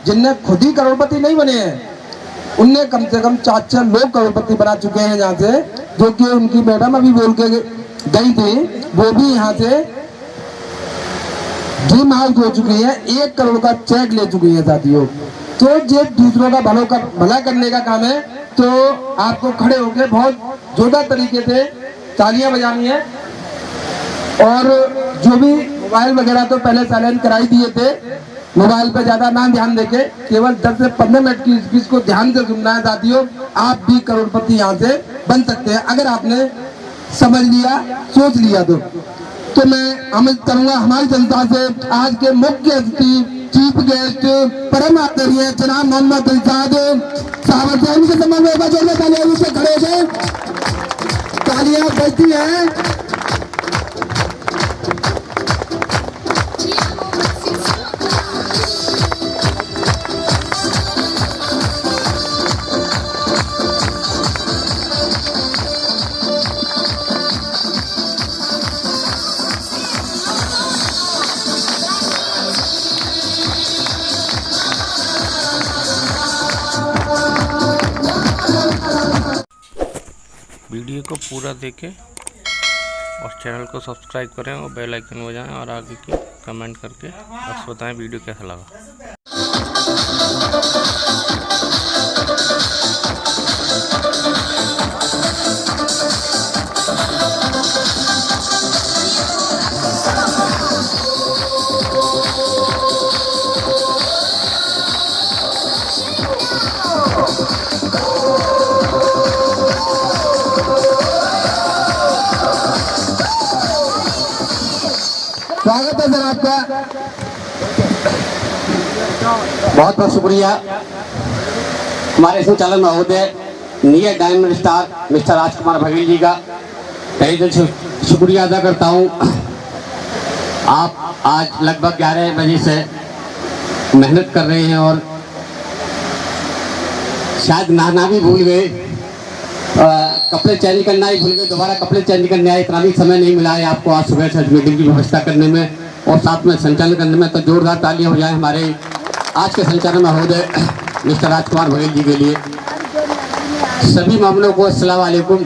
जिनने खुद ही करोड़पति नहीं बने हैं, उनने कम से कम 4 लोग करोड़पति बना चुके हैं यहाँ से, जो कि उनकी मैडम अभी बोल के गई थी, वो भी यहाँ से ड्रीम हाउस हो चुकी है, 1 करोड़ का चेक ले चुकी है साथियों। तो ये दूसरों का भला करने का काम है। तो आपको खड़े होकर बहुत जोरदार तरीके से तालियां बजानी है। और जो भी मोबाइल वगैरह तो पहले साइलेंट कराई दिए थे, मोबाइल पे ज्यादा ना ध्यान देके केवल 10 से 15 मिनट की स्पीच को ध्यान से सुनना है साथियों। आप भी करोड़पति यहाँ से बन सकते हैं अगर आपने समझ लिया, सोच लिया तो मैं उम्मीद करूंगा हमारी जनता से आज के मुख्य अतिथि चीफ गेस्ट परम आदरणीय जनाब मोहम्मद इरशाद साहब के संबंध में खड़े हो गए, तालियां बजती हैं। वीडियो को पूरा देखें और चैनल को सब्सक्राइब करें और बेल आइकन बजाएं और आगे की कमेंट करके बस बताएं वीडियो कैसा लगा। स्वागत है सर आपका। बहुत बहुत शुक्रिया हमारे संचालक महोदय नियर डायमंड स्टार मिस्टर राजकुमार बघेल जी का तहे दिल से शुक्रिया अदा करता हूँ। आप आज लगभग 11 बजे से मेहनत कर रहे हैं और शायद नहाना भी भूल गए, कपड़े चेंज करना ही भूल गए, दोबारा कपड़े चेंज करने आए, इतना भी समय नहीं मिला है आपको आज सुबह से मीटिंग की व्यवस्था करने में और साथ में संचालन करने में। तो जोरदार तालियां हो जाए हमारे आज के संचालन महोदय मिस्टर राजकुमार बघेल जी के लिए। सभी मामलों को अस्सलाम वालेकुम,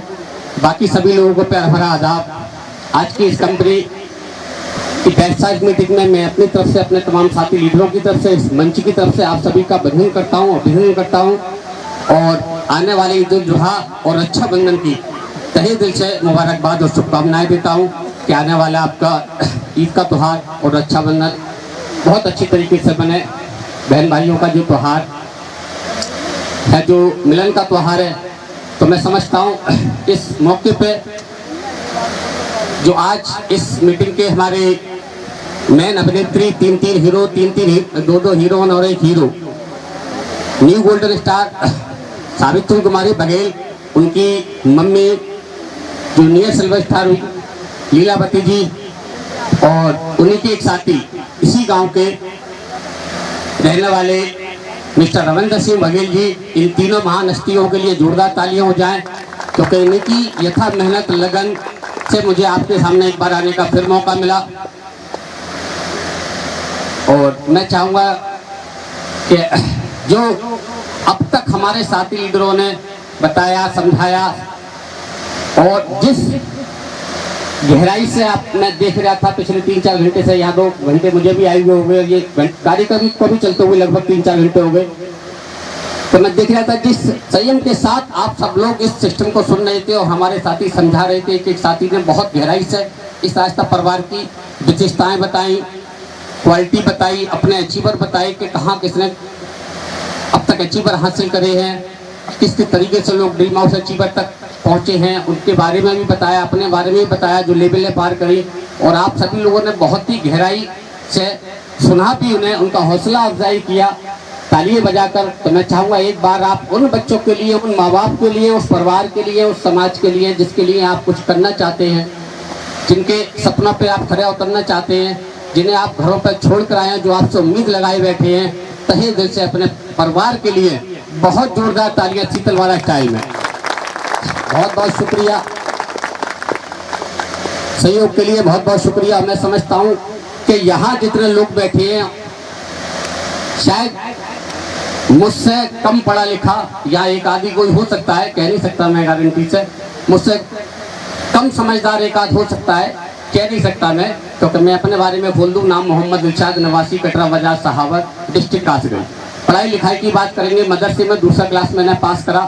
बाकी सभी लोगों को प्यार भरा आदाब। आज की इस कंपनी की बैकसाइड मीटिंग में मैं अपनी तरफ से, अपने तमाम साथी लीडरों की तरफ से, इस मंच की तरफ से आप सभी का अभिनंदन करता हूँ, अभिनंदन करता हूँ और आने वाले ईद उल जुहा और अच्छा बंधन की तहे दिल से मुबारकबाद और शुभकामनाएं देता हूँ कि आने वाला आपका ईद का त्यौहार और रक्षा बंधन बहुत अच्छी तरीके से बने। बहन भाइयों का जो त्यौहार है, जो मिलन का त्यौहार है, तो मैं समझता हूँ इस मौके पे जो आज इस मीटिंग के हमारे मेन अभिनेत्री 3 हीरो, 2 हीरोइन और 1 hero, new golden star Savitri Kumari Baghel, उनकी मम्मी जूनियर सिल्वर स्टार हुई लीलावती जी और उन्हीं के एक साथी इसी गांव के रहने वाले मिस्टर रविंद्र सिंह बघेल जी, इन तीनों महान हस्तियों के लिए जोरदार तालियां हो जाएं क्योंकि इनकी यथा मेहनत लगन से मुझे आपके सामने एक बार आने का फिर मौका मिला। और मैं चाहूँगा कि जो अब तक हमारे साथी लीडरों ने बताया, समझाया और जिस गहराई से आप मैं देख रहा था पिछले 3-4 घंटे से, यहाँ 2 घंटे मुझे भी आए हुए हुए, ये गाड़ी को भी चलते हुए लगभग 3-4 घंटे हो गए, तो मैं देख रहा था जिस संयम के साथ आप सब लोग इस सिस्टम को सुन रहे थे और हमारे साथी समझा रहे थे। एक साथी ने बहुत गहराई से इस आस्था परिवार की विशेषताएं बताई, क्वालिटी बताई, अपने अचीवर बताए कि कहाँ किसने अब तक अचीवर हासिल करे हैं, किस किस तरीके से लोग ड्रीम हाउस अचीवर तक पहुंचे हैं, उनके बारे में भी बताया, अपने बारे में भी बताया, जो लेवलें पार करी। और आप सभी लोगों ने बहुत ही गहराई से सुना भी, उन्हें उनका हौसला अफजाई किया तालियां बजाकर। तो मैं चाहूँगा एक बार आप उन बच्चों के लिए, उन माँ बाप के लिए, उस परिवार के लिए, उस समाज के लिए जिसके लिए आप कुछ करना चाहते हैं, जिनके सपनों पर आप खड़े उतरना चाहते हैं, जिन्हें आप घरों पर छोड़ कर आए हैं, जो आपसे उम्मीद लगाए बैठे हैं, तहे दिल से अपने परिवार के लिए बहुत जोरदार तालियां शीतल वाला स्टाइल में। बहुत बहुत शुक्रिया, सहयोग के लिए बहुत बहुत शुक्रिया। मैं समझता हूं कि यहाँ जितने लोग बैठे हैं शायद मुझसे कम पढ़ा लिखा या एक आदि कोई हो सकता है, कह नहीं सकता मैं गारंटी से, मुझसे कम समझदार एक आध हो सकता है, कह नहीं सकता मैं, क्योंकि मैं अपने बारे में बोल दूं, नाम मोहम्मद इरशाद, नवासी कटरा बाजार सहावर, डिस्ट्रिक्ट कासगंज। पढ़ाई लिखाई की बात करेंगे, मदरसे में दूसरा क्लास मैंने पास करा,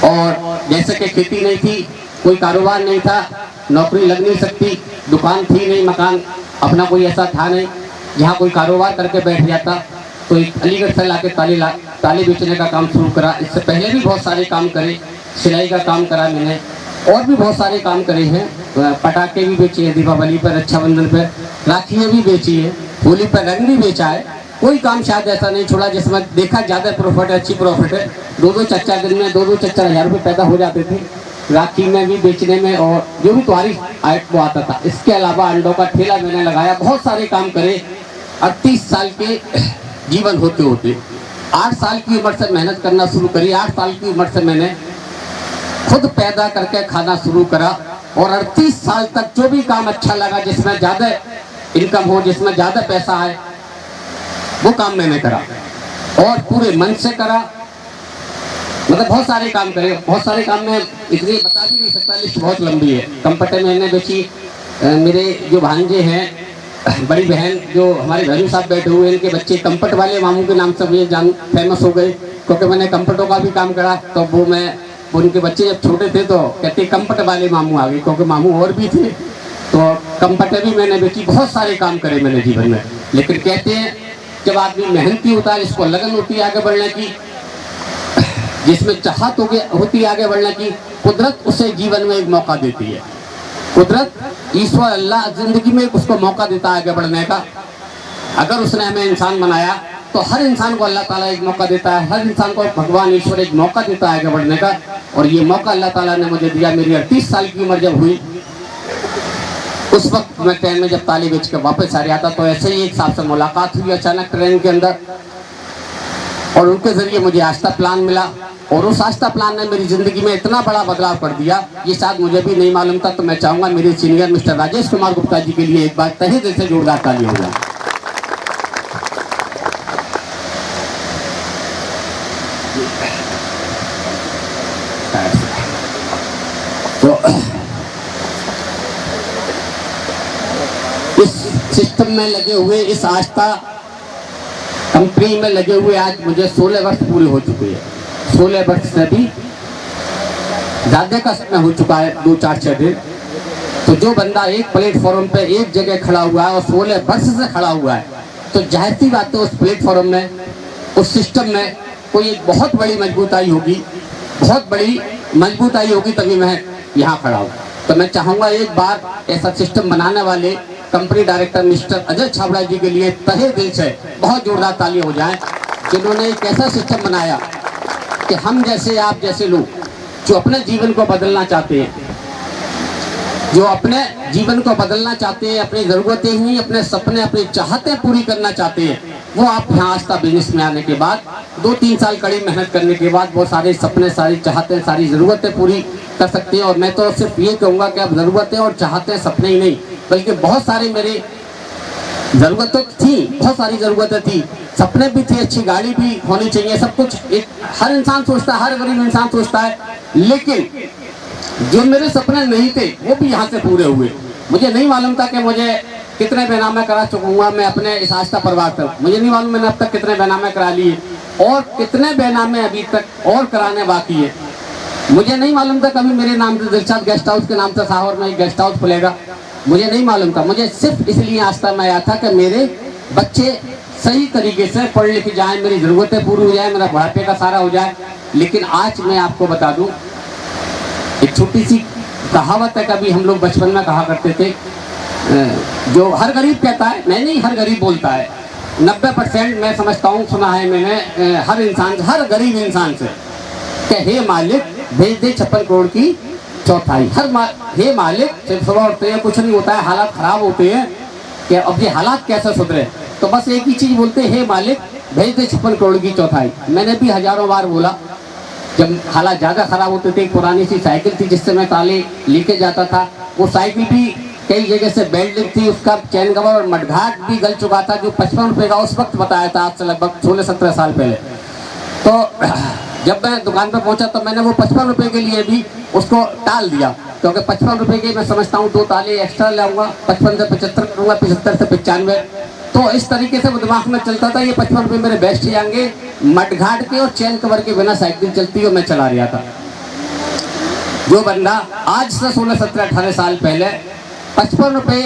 और जैसे कि खेती नहीं थी, कोई कारोबार नहीं था, नौकरी लग नहीं सकती, दुकान थी नहीं, मकान अपना कोई ऐसा था नहीं जहाँ कोई कारोबार करके बैठ जाता, तो एक अलीगढ़ से लाके ताले बेचने का काम शुरू करा। इससे पहले भी बहुत सारे काम करे, सिलाई का काम करा मैंने, और भी बहुत सारे काम करे हैं। पटाखे भी बेचे हैं, दीपावली पर, रक्षाबंधन पर राखियाँ भी बेची है, होली पर रंग भी बेचा है। कोई काम शायद ऐसा नहीं छोड़ा जिसमें देखा ज़्यादा प्रॉफिट है, अच्छी प्रॉफिट है। दो चार दिन में 2-4 हज़ार रुपये पैदा हो जाते थे राखी में भी बेचने में, और जो भी त्वारी आयत को आता था। इसके अलावा अंडों का ठेला मैंने लगाया, बहुत सारे काम करे। 38 साल के जीवन होते होते 8 साल की उम्र से मेहनत करना शुरू करी। 8 साल की उम्र से मैंने खुद पैदा करके खाना शुरू करा, और 38 साल तक जो भी काम अच्छा लगा, जिसमें ज़्यादा इनकम हो, जिसमें ज़्यादा पैसा आए, वो काम मैंने करा, और पूरे मन से करा। मतलब बहुत सारे काम करे, बहुत सारे काम में इसलिए बता भी नहीं सकता, लिस्ट बहुत लंबी है। कंप्यूटर मैंने बेची, मेरे जो भांजे हैं, बड़ी बहन जो हमारे भैरू साहब बैठे हुए, इनके बच्चे कंपट वाले मामू के नाम से मुझे जान फेमस हो गए, क्योंकि मैंने कंपटों का भी काम करा। तो वो उनके बच्चे जब छोटे थे तो कहते कंपट वाले मामू आ गए, क्योंकि मामू और भी थे। तो कंपटें भी मैंने बेची, बहुत सारे काम करे मैंने जीवन में। लेकिन कहते हैं जब आदमी मेहनती होता है, इसको लगन होती है आगे बढ़ने की, जिसमें चाहत होती है आगे बढ़ने की, कुदरत उसे जीवन में एक मौका देती है। कुदरत, ईश्वर, अल्लाह जिंदगी में उसको मौका देता है आगे बढ़ने का। अगर उसने हमें इंसान बनाया तो हर इंसान को अल्लाह ताला एक मौका देता है, हर इंसान को भगवान ईश्वर एक मौका देता है आगे बढ़ने का। और ये मौका अल्लाह ताला ने मुझे दिया। मेरी 38 साल की उम्र जब हुई, उस वक्त मैं ट्रेन में जब ताले बेच के वापस आ रहा था, तो ऐसे ही एक साहब से मुलाकात हुई अचानक ट्रेन के अंदर, और उनके जरिए मुझे आस्था प्लान मिला, और उस आस्था प्लान ने मेरी जिंदगी में इतना बड़ा बदलाव कर दिया, ये शायद मुझे भी नहीं मालूम था। तो मैं चाहूंगा मेरे सीनियर मिस्टर राजेश कुमार गुप्ता जी के लिए एक बार तहे दिल से जोरदार ताली हो जाए। तो इस सिस्टम में लगे हुए, इस आस्था कंपनी में लगे हुए आज मुझे 16 वर्ष पूरे हो चुके हैं। 16 वर्ष से भी ज़्यादा का समय हो चुका है, 2-4-6 दिन। तो जो बंदा एक प्लेटफॉर्म पे एक जगह खड़ा हुआ है और 16 वर्ष से खड़ा हुआ है, तो जाहिर सी बात है उस प्लेटफॉर्म में, उस सिस्टम में कोई एक बहुत बड़ी मजबूताई होगी, बहुत बड़ी मजबूताई होगी, तभी मैं यहाँ खड़ा हूँ। तो मैं चाहूँगा एक बार ऐसा सिस्टम बनाने वाले company director mister Ajay Chhabra ji के लिए तहे दिल से बहुत जोरदार ताली हो जाए, जिन्होंने एक ऐसा सिस्टम बनाया कि हम जैसे, आप जैसे लोग जो अपने जीवन को बदलना चाहते हैं, जो अपने जीवन को बदलना चाहते हैं, अपनी ज़रूरतें ही, अपने सपने, अपनी चाहतें पूरी करना चाहते हैं, वो आप यहाँ आस्था बिजनेस में आने के बाद 2-3 साल कड़ी मेहनत करने के बाद वो सारे सपने, सारी चाहतें, सारी ज़रूरतें पूरी कर सकते हैं। और मैं तो सिर्फ ये कहूँगा कि अब ज़रूरतें और चाहतें, सपने ही नहीं, बल्कि बहुत सारे मेरे ज़रूरतें थी, बहुत सारी ज़रूरतें थी, सपने भी थे, अच्छी गाड़ी भी होनी चाहिए, सब कुछ एक हर इंसान सोचता है, हर गरीब इंसान सोचता है। लेकिन जो मेरे सपने नहीं थे वो भी यहाँ से पूरे हुए। मुझे नहीं मालूम था कि मुझे कितने बैनामे करा चुकूँगा मैं अपने इस आस्था परिवार तक। मुझे नहीं मालूम मैंने अब तक कितने बैनामे करा लिए और कितने बैनामे अभी तक और कराने बाकी है। मुझे नहीं मालूम था कभी मेरे नाम से दिलशाद गेस्ट हाउस के नाम से साहौर में एक गेस्ट हाउस खुलेगा, मुझे नहीं मालूम था। मुझे सिर्फ इसलिए आस्था में आया था कि मेरे बच्चे सही तरीके से पढ़ लिख जाएं, मेरी ज़रूरतें पूरी हो जाए, मेरा बुढ़ापे का सारा हो जाए। लेकिन आज मैं आपको बता दूं, एक छोटी सी कहावत है, कभी हम लोग बचपन में कहा करते थे, जो हर गरीब कहता है, मैं नहीं, हर गरीब बोलता है, 90% मैं समझता हूँ, सुना है मैंने हर इंसान, हर गरीब इंसान से, कि हे मालिक भेज दे 56 करोड़ की चौथाई। हे मालिक, जब सुबह उठते हैं कुछ नहीं होता है, हालात खराब होते हैं कि अब ये हालात कैसे सुधरे, तो बस एक ही चीज़ बोलते हैं, हे मालिक भेज दे 56 करोड़ की चौथाई। मैंने भी हजारों बार बोला, जब हालात ज़्यादा ख़राब होते थे। पुरानी सी साइकिल थी जिससे मैं ताले लेके जाता था, वो साइकिल भी कई जगह से बेल्ट थी, उसका चैन कवर और मडघाट भी गल चुका था, जो 55 रुपये का उस वक्त बताया था, आज से लगभग 16-17 साल पहले। तो जब मैं दुकान पर पहुंचा तो मैंने वो 55 रुपए के लिए भी उसको टाल दिया, क्योंकि 55 रुपए के मैं समझता हूँ 2 ताले एक्स्ट्रा लाऊंगा, 55 से 75 करूँगा, 75 से 95। तो इस तरीके से वो दिमाग में चलता था, ये 55 रुपए मेरे बेस्ट जाएंगे, मडघाट के और चैन कवर के बिना साइकिल चलती और मैं चला रहा था। जो बंदा आज से 16, 17, 18 साल पहले 55 रुपए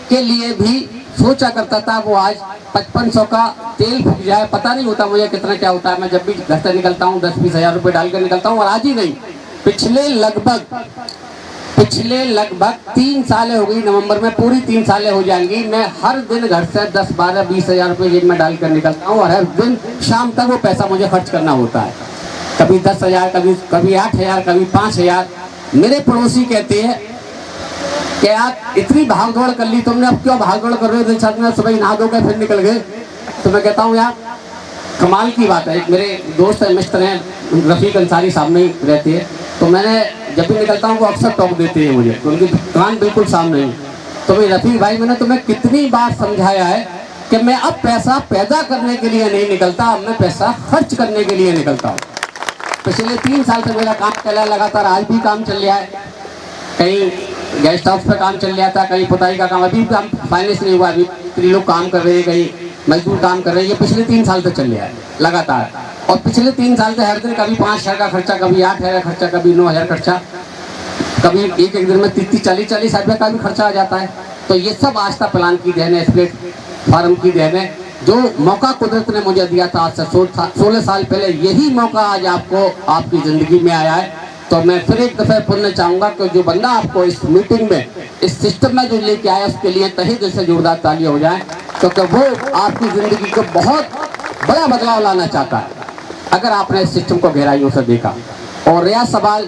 के लिए भी सोचा करता था, वो आज 5500 का तेल फूक जाए, पता नहीं होता मुझे कितना क्या होता है। मैं जब भी घर से निकलता हूँ 10-20 हज़ार रुपये डाल कर निकलता हूँ, और आज ही नहीं, पिछले लगभग 3 साल हो गई, नवंबर में पूरी 3 साल हो जाएंगी, मैं हर दिन घर से 10, 12, 20 हज़ार रुपये जेब में डाल कर निकलता हूँ, और हर दिन शाम तक वो पैसा मुझे खर्च करना होता है। कभी 10,000, कभी 8,000, कभी 5,000। मेरे पड़ोसी कहते हैं कि आप इतनी भाग दौड़ कर ली तुमने, अब क्यों भाग दौड़ कर रहे हो? साथ में सुबह नहा धो के फिर निकल गए। तो मैं कहता हूँ यार कमाल की बात है। एक मेरे दोस्त है, मिस्टर हैं, रफीक अंसारी सामने ही रहते हैं, तो मैंने जब भी निकलता हूँ वो अक्सर टॉक देते हैं मुझे, तो उनकी दुकान बिल्कुल सामने ही। तो भाई रफीक भाई, मैंने तुम्हें कितनी बार समझाया है कि मैं अब पैसा पैदा करने के लिए नहीं निकलता, अब मैं पैसा खर्च करने के लिए निकलता हूँ। पिछले 3 साल से मेरा काम चला है लगातार, आज भी काम चल रहा है, कहीं गेस्ट हाउस पे काम चल रहा था, कहीं पुताई का काम, अभी काम फाइनेंस नहीं हुआ, अभी 3 लोग काम कर रहे हैं, कहीं मजदूर काम कर रहे हैं। ये पिछले 3 साल से चल रहा है लगातार, और पिछले 3 साल से हर दिन कभी 5,000 का खर्चा, कभी 8,000 का खर्चा, कभी 9,000 खर्चा, कभी एक दिन में 30, 40 रुपये का भी खर्चा आ जाता है। तो ये सब आस्था प्लान की देन है, स्प्लिट फार्म की देन है। जो मौका कुदरत ने मुझे दिया था आज से 16 साल पहले, यही मौका आज आपको आपकी ज़िंदगी में आया है। तो मैं फिर एक दफ़े बोलना चाहूँगा कि जो बंदा आपको इस मीटिंग में, इस सिस्टम में जो लेके आया, उसके लिए तहे दिल से जोरदार तालियां हो जाए, क्योंकि वो आपकी ज़िंदगी को बहुत बड़ा बदलाव लाना चाहता है, अगर आपने इस सिस्टम को गहराइयों से देखा। और रहा सवाल,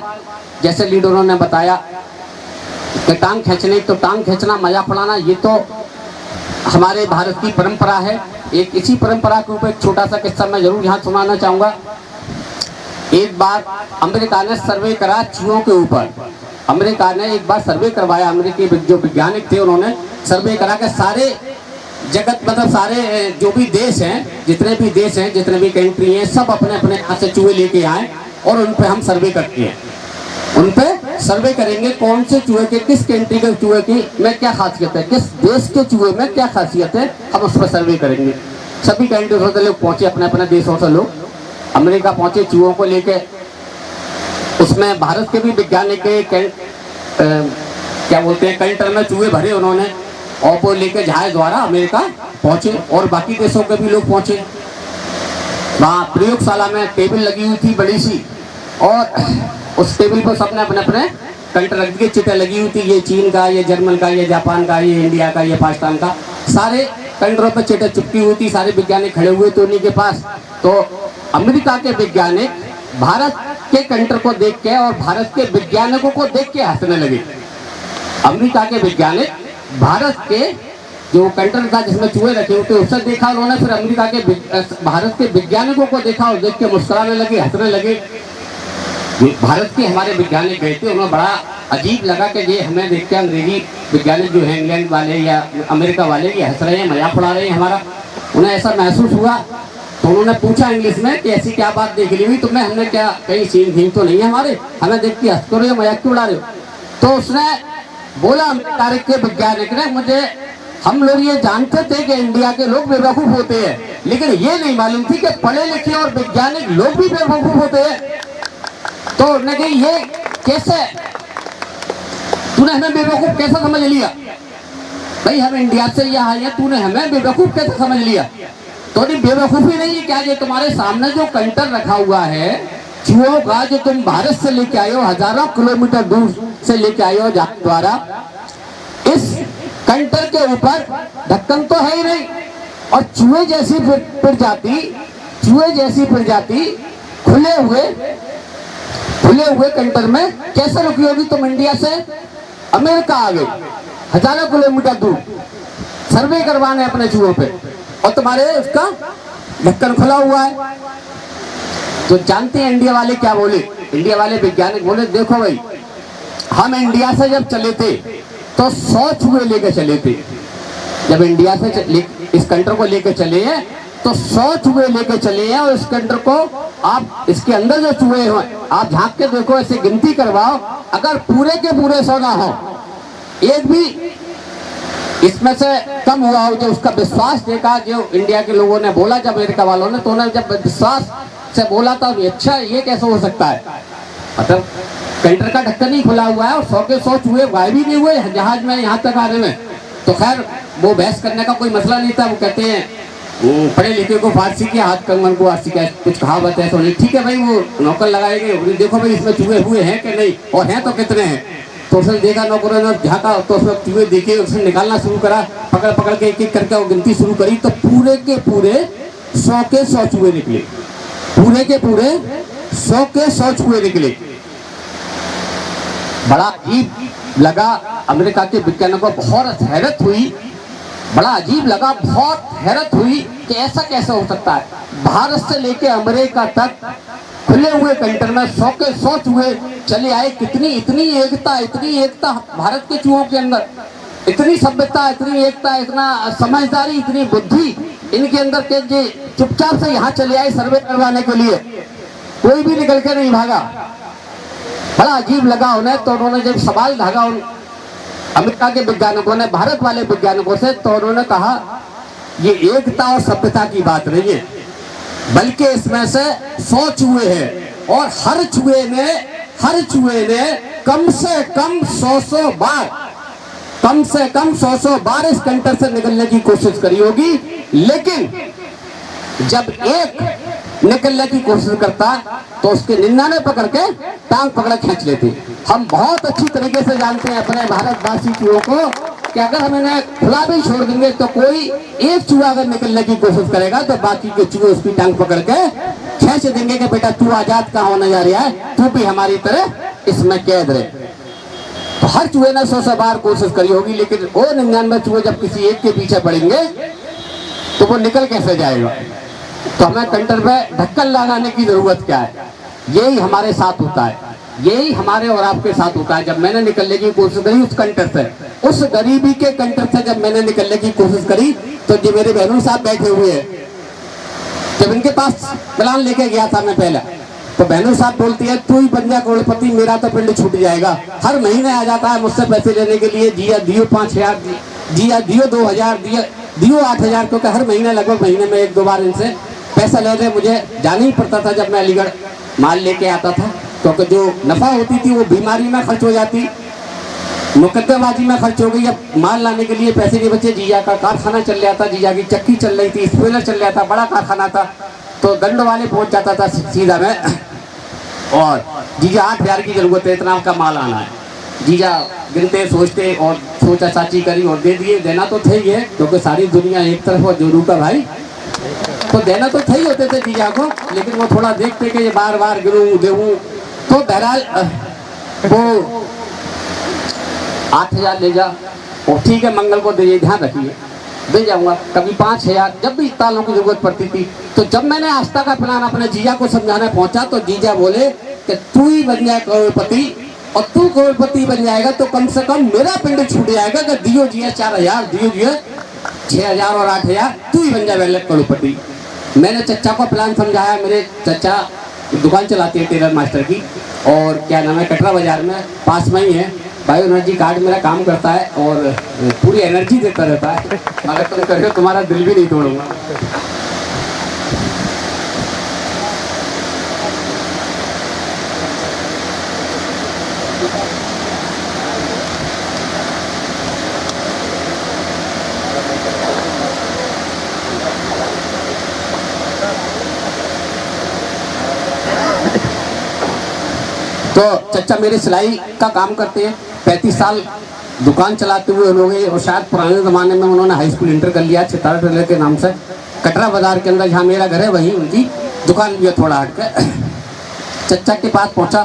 जैसे लीडरों ने बताया कि टांग खींचने, तो टांग खींचना, मजाक उड़ाना, ये तो हमारे भारत की परंपरा है। एक इसी परंपरा के ऊपर एक छोटा सा किस्सा मैं जरूर यहाँ सुनाना चाहूँगा। एक बार अमेरिका ने सर्वे करा चूहों के ऊपर। अमेरिका ने एक बार सर्वे करवाया, अमेरिकी जो वैज्ञानिक थे उन्होंने सर्वे करा के सारे जगत, मतलब सारे जो भी देश हैं, जितने भी कंट्री हैं, सब अपने अपने यहाँ से चूहे लेके आए और उन पे हम सर्वे करते हैं। उन पे सर्वे करेंगे कौन से चूहे के, किस कंट्री के चूहे की में क्या खासियत है, किस देश के चूहे में क्या खासियत है, हम उस पर सर्वे करेंगे। सभी कंट्रियों से लोग पहुंचे, अपने अपने देशों से लोग अमेरिका पहुंचे चूहों को लेके। उसमें भारत के भी वैज्ञानिक क्या बोलते हैं, कंटेनर में चूहे भरे उन्होंने, और वो लेके जहाज द्वारा अमेरिका पहुंचे, और बाकी देशों के भी लोग पहुंचे। वहाँ प्रयोगशाला में टेबल लगी हुई थी बड़ी सी, और उस टेबल पर सबने अपने अपने कंटेनर रख दिए, चिटें लगी हुई थी, ये चीन का, ये जर्मन का, ये जापान का, ये इंडिया का, ये पाकिस्तान का, सारे कंटेनरों पर चिटें चिपकी हुई थी। सारे वैज्ञानिक खड़े हुए थे उन्हीं के पास। तो अमेरिका के वैज्ञानिक भारत के कंटेनर को देख के और भारत के वैज्ञानिकों को देख के हंसने लगे। अमेरिका के वैज्ञानिक भारत के जो कंटेनर था जिसमें चूहे रखे हुए थे उससे देखा उन्होंने, फिर अमेरिका के भारत के वैज्ञानिकों को देखा और देख के मुस्कुराने लगे, हंसने लगे। भारत के हमारे वैज्ञानिक गए थे, उन्हें बड़ा अजीब लगा कि ये हमें देख के अंग्रेजी वैज्ञानिक जो है इंग्लैंड वाले या अमेरिका वाले, ये हंस रहे हैं, मजाक उड़ा रहे हैं हमारा। उन्हें ऐसा महसूस हुआ, तो उन्होंने पूछा इंग्लिश में कि ऐसी क्या बात देख ली हुई तुम्हें, हमने क्या कहीं सीन भीन तो नहीं है हमारे, हमें देख के हंस रहे हो, मजाक क्यों उड़ा रहे हो? तो उसने बोला, अमेरिका के वैज्ञानिक ने, मुझे हम लोग ये जानते थे कि इंडिया के लोग बेवकूफ होते हैं, लेकिन ये नहीं मालूम थी कि पढ़े लिखे और वैज्ञानिक लोग भी बेवकूफ होते हैं। तो उन्होंने कहा ये कैसे, तूने हमें बेवकूफ कैसे समझ लिया? भाई हम इंडिया से यहाँ आए हैं, तूने हमें बेवकूफ कैसे समझ लिया? तो नहीं, बेवकूफी नहीं है क्या, ये तुम्हारे सामने जो कंटेनर रखा हुआ है चूहों का, जो तुम भारत से लेके आए हो, हजारों किलोमीटर दूर से लेके आए हो जहाज द्वारा, इस कंटेनर के ऊपर ढक्कन तो है ही नहीं, और चूहे जैसी प्रजाति खुले हुए कंटेनर में कैसे रुकी होगी? तुम इंडिया से अमेरिका आ गए, हजारों किलोमीटर दूर सर्वे करवाने अपने चूहों पे, और तुम्हारे उसका ढक्कन खुला हुआ है। तो जानते हैं इंडिया वाले क्या बोले? इंडिया वाले वैज्ञानिक बोले, देखो भाई, हम इंडिया से जब चले थे तो 100 चूहे लेके चले थे। जब इंडिया से इस कंटेनर को लेके चले हैं तो 100 चूहे लेके चले हैं, और इस कंटेनर को आप इसके अंदर जो चूहे हो आप झांक के देखो, ऐसे गिनती करवाओ, अगर पूरे के पूरे 100 ना हो, एक भी इसमें से कम हुआ हो, जो उसका विश्वास देखा, जो इंडिया के लोगों ने बोला, जब अमेरिका वालों ने, तो उन्होंने जब विश्वास से बोला था, अच्छा ये कैसे हो सकता है, मतलब कंटेनर का ढक्कन ही खुला हुआ है और 100 के 100 चूहे गायब ही नहीं हुए जहाज में यहाँ तक आने में। तो खैर वो बहस करने का कोई मसला नहीं था। वो कहते हैं पढ़े लिखे को फारसी की, हाथ कंगन को आरसी का, कुछ कहावत है, तो ठीक है भाई, वो नौकर लगाएंगे, देखो भाई इसमें चूहे हुए हैं कि नहीं, और हैं तो कितने हैं। तो उसने देखा, नौकरों ने झाँका, तो उसमें चूहे देखे, उसने निकालना शुरू करा, पकड़ पकड़ के एक एक करके वो गिनती शुरू करी, तो पूरे के पूरे 100 के 100 चूहे निकले, पूरे के पूरे 100 के 100 चूहे निकले। बड़ा अजीब लगा, अमेरिका के वैज्ञानिकों को बहुत हैरत हुई, बड़ा अजीब लगा, बहुत हैरत हुई कि ऐसा कैसे हो सकता है। भारत से लेके अमेरिका तक खुले हुए कंटेनर में 100 के 100 चूहे चले आए। कितनी इतनी एकता भारत के चूहों के अंदर, इतनी सभ्यता, इतनी एकता, इतना समझदारी, इतनी बुद्धि इनके अंदर के जे चुपचाप से यहाँ चले आए सर्वे करवाने के लिए, कोई भी निकल के नहीं भागा। बड़ा अजीब लगा उन्हें। तो उन्होंने जब सवाल धागा उन अमेरिका के वैज्ञानिकों ने भारत वाले वैज्ञानिकों से, तो उन्होंने कहा ये एकता और सभ्यता की बात नहीं है, बल्कि इसमें से 100 चूहे हैं और हर चूहे ने कम से कम 100 बार इस कंटेनर से निकलने की कोशिश करी होगी। लेकिन जब एक निकलने की कोशिश करता तो उसके 99 पकड़ के टांग पकड़ खींच लेते। हम बहुत अच्छी तरीके से जानते हैं अपने भारतवासी चूहों को कि अगर हम इन्हें खुला भी छोड़ देंगे तो कोई एक चूहा अगर निकलने की कोशिश करेगा तो बाकी के चूहे उसकी टांग पकड़ के खींच देंगे कि बेटा तू आजाद कहाँ होने जा रहा है, तू भी हमारी तरह इसमें कैद रहे। तो हर चूहे ने 100 बार कोशिश करी होगी, लेकिन वो 99 चूहे जब किसी एक के पीछे पड़ेंगे तो वो निकल कैसे जाएगा। तो हमें कंटेनर पे ढक्कन लगाने की जरूरत क्या है। यही हमारे साथ होता है, यही हमारे और आपके साथ होता है। जब मैंने निकलने की कोशिश करी उस कंटेनर से, उस गरीबी के कंटेनर से जब मैंने निकलने की कोशिश करी, तो जो मेरे बहनों साहब बैठे हुए हैं, जब इनके पास प्लान लेके गया था मैं पहले, तो बहनों साहब बोलती है तू ही बन जा करोड़पति, मेरा तो पिंड छूट जाएगा। हर महीने आ जाता है मुझसे पैसे लेने के लिए, जिया दियो 5000, जिया दियो 2000, दियो 8000, क्योंकि हर महीने लगभग महीने में 1-2 बार इनसे पैसा लेने मुझे जाना ही पड़ता था। जब मैं अलीगढ़ माल लेके आता था, क्योंकि जो नफा होती थी वो बीमारी में खर्च हो जाती, मुकद्दमाबाजी में खर्च हो गई। अब माल लाने के लिए पैसे नहीं बचे। जीजा का कारखाना चल रहा था, जीजा की चक्की चल रही थी, स्पेलर चल रहा था, बड़ा कारखाना था, तो दंड वाले पहुंच जाता था सीधा में, और जीजा 8000 की जरूरत है, इतना का माल आना है। जीजा गिनते सोचते और सोचा साची करी और दे दिए। देना तो थे ही है, क्योंकि सारी दुनिया एक तरफ और जोरू का भाई, तो देना तो थे ही होते थे जीजा को, लेकिन वो थोड़ा देखते कि ये बार बार गिरूं देऊं। तो बहरहाल वो 8000 ले जा, और ठीक है मंगल को दे, ध्यान रखिए दे जाऊंगा। कभी 5000, जब भी तालों की जरूरत पड़ती थी। तो जब मैंने आस्था का प्लान अपने जीजा को समझाने पहुंचा, तो जीजा बोले कि तू ही बन जाए करोड़पति, और तू करोड़पति बन जाएगा तो कम से कम मेरा पिंड छूट जाएगा कि दियो जिया 4000, दियो जिया 6000 और 8000, तू ही बन जाए करोड़पति। मैंने चचा को प्लान समझाया। मेरे चचा दुकान चलाते हैं टेलर मास्टर की, और क्या नाम है, कटरा बाजार में पास में ही है। बायो एनर्जी कार्ड मेरा काम करता है और पूरी एनर्जी देता रहता है। अगर तुम कर रहे हो तुम्हारा दिल भी नहीं तोड़ूंगा। तो चचा मेरे सिलाई का काम करते हैं, 35 साल दुकान चलाते हुए उन्होंने, और शायद पुराने ज़माने में उन्होंने हाई स्कूल इंटर कर लिया चितारा टेलर के नाम से। कटरा बाजार के अंदर जहाँ मेरा घर है वहीं उनकी दुकान भी है, थोड़ा हट के। चचा के पास पहुँचा,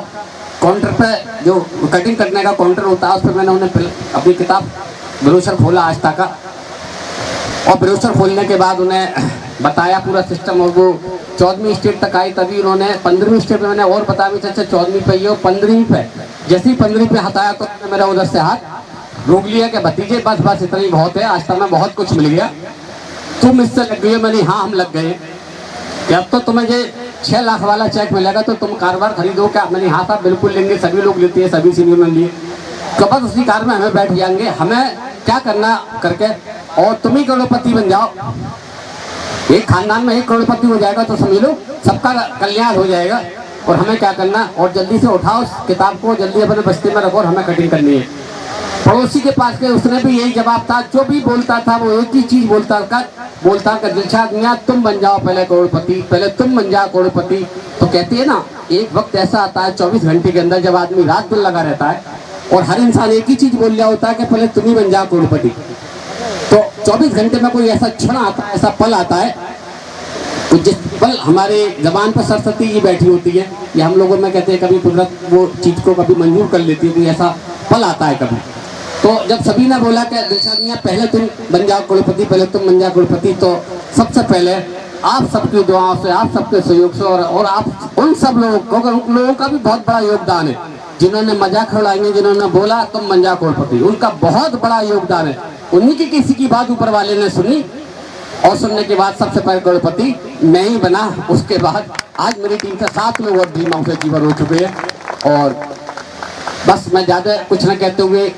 काउंटर पे जो कटिंग करने का काउंटर होता है उस पर मैंने उन्हें अपनी किताब ब्रोशर खोला आस्था का, और ब्रोशर खोलने के बाद उन्हें बताया पूरा सिस्टम। और वो 14वीं स्टेप तक आई, तभी उन्होंने 15वीं स्टेप में मैंने और बताया भी अच्छा 14वीं पे ये 15वीं पे, जैसे ही 15वीं पे हटाया तो मेरा उधर से हाथ रोक लिया कि भतीजे बस इतना ही बहुत है, आज तक में बहुत कुछ मिल गया, तुम इससे लग गई हो। मैंने हाँ हम लग गए कि अब तो तुम्हें ये 6 लाख वाला चेक मिलेगा तो तुम कार खरीदो क्या? मैंने हाँ साहब बिल्कुल लेंगे, सभी लोग लेते हैं, सभी सीनियर ने लिए। तो बस उसी कार में हमें बैठ जाएंगे, हमें क्या करना करके और तुम ही करोड़पति बन जाओ। एक खानदान में एक करोड़पति हो जाएगा तो समझ लो सबका कल्याण हो जाएगा। और हमें क्या करना, और जल्दी से उठाओ उस किताब को, जल्दी अपने बस्ती में रखो और हमें कटिंग करनी है। पड़ोसी के पास गए, उसने भी यही जवाब था, जो भी बोलता था वो एक ही चीज बोलता कि दिलशाद मियां तुम बन जाओ पहले करोड़पति, पहले तुम बन जाओ करोड़पति। तो कहती है ना, एक वक्त ऐसा आता है 24 घंटे के अंदर जब आदमी रात दिन लगा रहता है और हर इंसान एक ही चीज बोल रहा होता है कि पहले तुम ही बन जाओ करोड़पति। तो 24 घंटे में कोई ऐसा क्षण आता है, ऐसा पल आता है, तो जिस पल हमारे जबान पर सरस्वती जी बैठी होती है, या हम लोगों में कहते हैं कभी कुदरत वो चीज को कभी मंजूर कर लेती है, तो ऐसा पल आता है कभी। तो जब सभी ने बोला कि दिलशाद मियां पहले तुम बन जाओ करोड़पति, पहले तुम बन जाओ करोड़पति, तो सबसे पहले आप सबकी दुआओं से, आप सबके सहयोग से और आप उन सब लोगों का भी बहुत बड़ा योगदान है जिन्होंने मजाक उड़ाएंगे, जिन्होंने बोला तुम बन जाओ करोड़पति, उनका बहुत बड़ा योगदान है। उन्हीं की किसी की बात ऊपर वाले ने सुनी और सुनने के बाद सबसे पहले करोड़पति मैं ही बना। उसके बाद आज मेरी टीम से 7 लोग और ड्रीम हाउस अचीवर हो चुके हैं। और बस मैं ज़्यादा कुछ न कहते हुए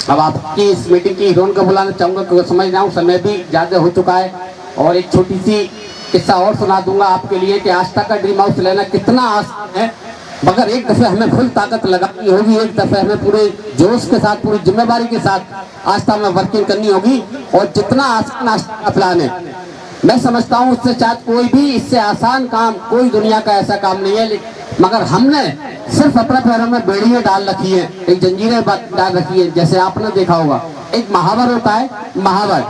अब आपकी इस मीटिंग की हीरोइन को बुलाना चाहूँगा, क्योंकि समझ रहा हूँ समय भी ज़्यादा हो चुका है। और एक छोटी सी किस्सा और सुना दूंगा आपके लिए कि आज तक का ड्रीम हाउस लेना कितना आसान है, मगर एक दफ़े हमें फुल ताकत लगानी होगी, एक दफ़े हमें पूरे जोश के साथ, पूरी जिम्मेदारी के साथ आस्था में वर्किंग करनी होगी। और जितना आसान आस्था का प्लान है, मैं समझता हूँ उससे शायद कोई भी इससे आसान काम कोई दुनिया का ऐसा काम नहीं है, मगर हमने सिर्फ अपने पैरों में बेड़ियां डाल रखी है, एक जंजीरें डाल रखी है। जैसे आपने देखा होगा एक महावर होता है, महावर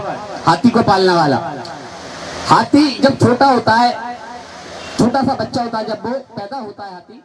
हाथी को पालने वाला। हाथी जब छोटा होता है, छोटा सा बच्चा होता है, जब वो पैदा होता है हाथी